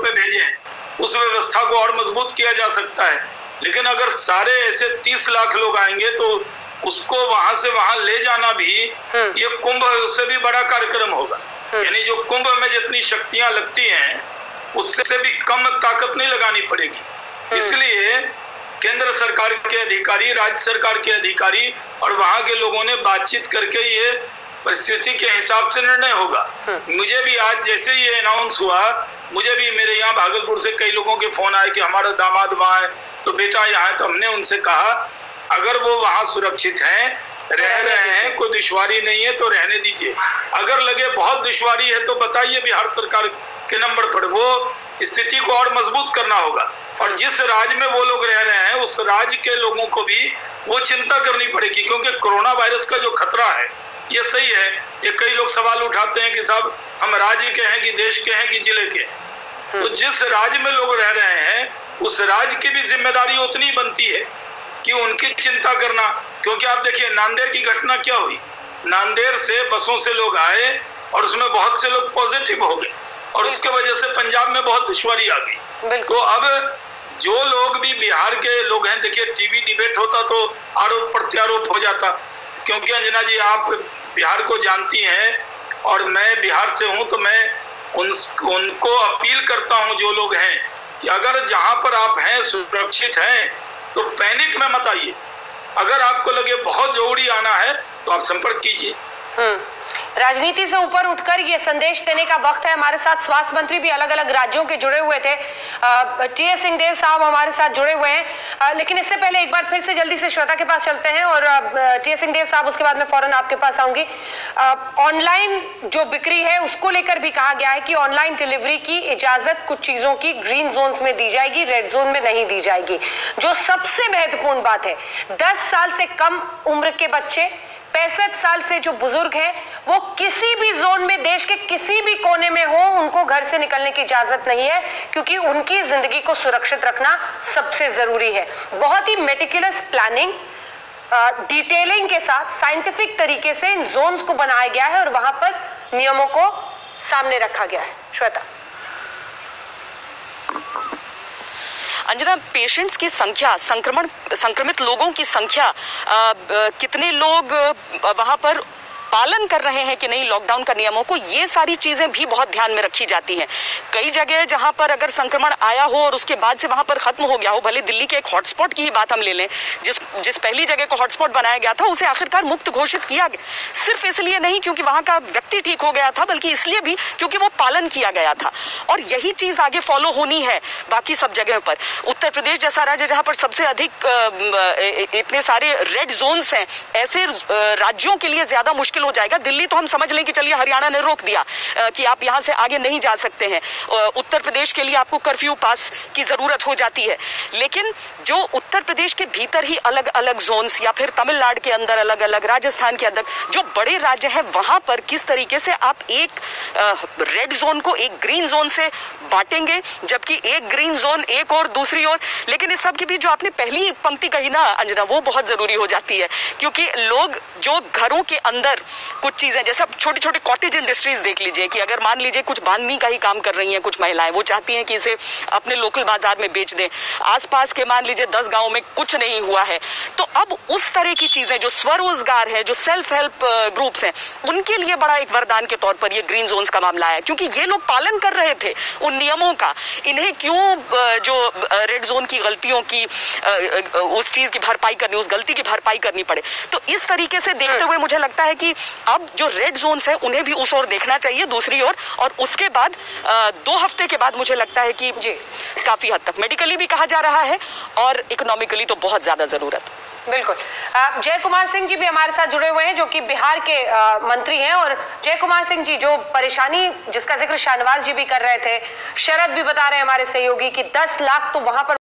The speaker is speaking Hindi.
पे भेजे हैं, उस व्यवस्था को और मजबूत किया जा सकता है। लेकिन अगर सारे ऐसे 30 लाख लोग आएंगे तो उसको वहां से वहां ले जाना भी ये कुंभ उससे भी बड़ा कार्यक्रम होगा। यानी जो कुंभ में जितनी शक्तियां लगती हैं उससे भी कम ताकत नहीं लगानी पड़ेगी। इसलिए केंद्र सरकार के अधिकारी, राज्य सरकार के अधिकारी और वहां के लोगों ने बातचीत करके ये परिस्थिति के हिसाब से निर्णय होगा। मुझे भी आज जैसे ये अनाउंस हुआ, मुझे भी मेरे यहाँ भागलपुर से कई लोगों के फोन आए कि हमारा दामाद वहाँ है, तो बेटा यहाँ है। तो हमने उनसे कहा अगर वो वहाँ सुरक्षित हैं, रह रहे हैं, कोई दुश्वारी नहीं है तो रहने दीजिए। अगर लगे बहुत दुश्वारी है तो बताइए बिहार सरकार के नंबर पर। वो स्थिति को और मजबूत करना होगा और जिस राज्य में वो लोग रह रहे हैं उस राज्य के लोगों को भी वो चिंता करनी पड़ेगी, क्योंकि कोरोना वायरस का जो खतरा है ये सही है। ये कई लोग सवाल उठाते हैं कि साहब हम राज्य के हैं कि देश के हैं कि जिले के, तो जिस राज्य में लोग रह रहे हैं उस राज्य की भी जिम्मेदारी उतनी बनती है कि उनकी चिंता करना। क्योंकि आप देखिए नांदेड़ की घटना क्या हुई, नांदेड़ से बसों से लोग आए और उसमें बहुत से लोग पॉजिटिव हो गए और उसके वजह से पंजाब में बहुत दुश्वारी आ गई। तो अब जो लोग भी बिहार के लोग हैं, देखिए टीवी डिबेट होता तो आरोप प्रत्यारोप हो जाता, क्योंकि अंजना जी आप बिहार को जानती हैं और मैं बिहार से हूं, तो मैं उनको अपील करता हूं जो लोग हैं कि अगर जहां पर आप हैं सुरक्षित हैं तो पैनिक में मत आइए। अगर आपको लगे बहुत जरूरी आना है तो आप संपर्क कीजिए। राजनीति से ऊपर उठकर ये संदेश देने का वक्त है। हमारे साथ स्वास्थ्य मंत्री भी अलग अलग राज्यों के जुड़े हुए थे, टी.एस. सिंहदेव साहब हमारे साथ जुड़े हुए हैं। लेकिन इससे पहले एक बार फिर से जल्दी से श्वेता के पास चलते हैं और टी.एस. सिंहदेव साहब उसके बाद में फौरन आपके पास आऊंगी। ऑनलाइन जो बिक्री है उसको लेकर भी कहा गया है कि ऑनलाइन डिलीवरी की इजाजत कुछ चीजों की ग्रीन जोन्स में दी जाएगी, रेड जोन में नहीं दी जाएगी। जो सबसे महत्वपूर्ण बात है, 10 साल से कम उम्र के बच्चे, 65 साल से जो बुजुर्ग हैं, वो किसी भी जोन में देश के किसी भी कोने में हो, उनको घर से निकलने की इजाजत नहीं है, क्योंकि उनकी जिंदगी को सुरक्षित रखना सबसे जरूरी है। बहुत ही मेटिकुलस प्लानिंग, डिटेलिंग के साथ साइंटिफिक तरीके से इन जोन्स को बनाया गया है और वहां पर नियमों को सामने रखा गया है। श्वेता। अंजना, पेशेंट्स की संख्या, संक्रमित लोगों की संख्या, कितने लोग वहां पर पालन कर रहे हैं कि नहीं लॉकडाउन का नियमों को, ये सारी चीजें भी बहुत ध्यान में रखी जाती हैं। कई जगह जहां पर अगर संक्रमण आया हो और उसके बाद से वहां पर खत्म हो गया हो, भले दिल्ली के एक हॉटस्पॉट की ही बात हम ले लें, जिस पहली जगह को हॉटस्पॉट बनाया गया था उसे आखिरकार मुक्त घोषित किया गया, सिर्फ इसलिए नहीं क्योंकि वहां का व्यक्ति ठीक हो गया था, बल्कि इसलिए भी क्योंकि वो पालन किया गया था। और यही चीज आगे फॉलो होनी है बाकी सब जगह पर। उत्तर प्रदेश जैसा राज्य जहां पर सबसे अधिक इतने सारे रेड जोन्स हैं, ऐसे राज्यों के लिए ज्यादा मुश्किल हो जाएगा। दिल्ली तो हम समझ लें कि चलिए हरियाणा ने रोक दिया कि आप यहां से आगे नहीं जा सकते हैं, उत्तर प्रदेश के लिए आपको कर्फ्यू पास की जरूरत हो जाती है। लेकिन जो उत्तर प्रदेश के भीतर ही अलग अलग जोन्स या फिर तमिलनाडु के अंदर अलग अलग, राजस्थान के अंदर जो बड़े राज्य हैं, वहां पर किस तरीके से आप एक रेड जोन को एक ग्रीन जोन से बांटेंगे, जबकि एक ग्रीन जोन एक और दूसरी ओर। लेकिन इस सब के बीच जो आपने पहली पंक्ति कही ना अंजना, वो बहुत जरूरी हो जाती है, क्योंकि लोग जो घरों के अंदर कुछ चीजें, जैसे छोटे छोटे कॉटेज इंडस्ट्रीज देख लीजिए कि अगर मान लीजिए कुछ बांधनी का ही काम कर रही हैं कुछ महिलाएं, वो चाहती हैं कि इसे अपने लोकल बाजार में बेच दें, आसपास के मान लीजिए 10 गांवों में कुछ नहीं हुआ है, तो अब उस तरह की चीजें जो स्वरोजगार है, जो सेल्फ हेल्प ग्रुप्स हैं, उनके लिए बड़ा एक वरदान के तौर पर ये ग्रीन जोन्स का मामला है, क्योंकि ये लोग पालन कर रहे थे उन नियमों का। इन्हें क्यों जो रेड जोन की गलतियों की उस चीज की भरपाई करनी, उस गलती की भरपाई करनी पड़े। तो इस तरीके से देखते हुए मुझे लगता है कि अब जो रेड जोन्स हैं उन्हें भी उस ओर देखना चाहिए, दूसरी ओर, और उसके बाद 2 हफ्ते के बाद मुझे लगता है कि काफी हद तक मेडिकली भी कहा जा रहा है और इकोनॉमिकली तो बहुत ज्यादा जरूरत। बिल्कुल। जय कुमार सिंह जी भी हमारे साथ जुड़े हुए हैं, जो कि बिहार के मंत्री हैं। और जय कुमार सिंह जी, जो परेशानी जिसका जिक्र शाहनवाज जी भी कर रहे थे, शरद भी बता रहे हैं हमारे सहयोगी कि 10 लाख तो वहां पर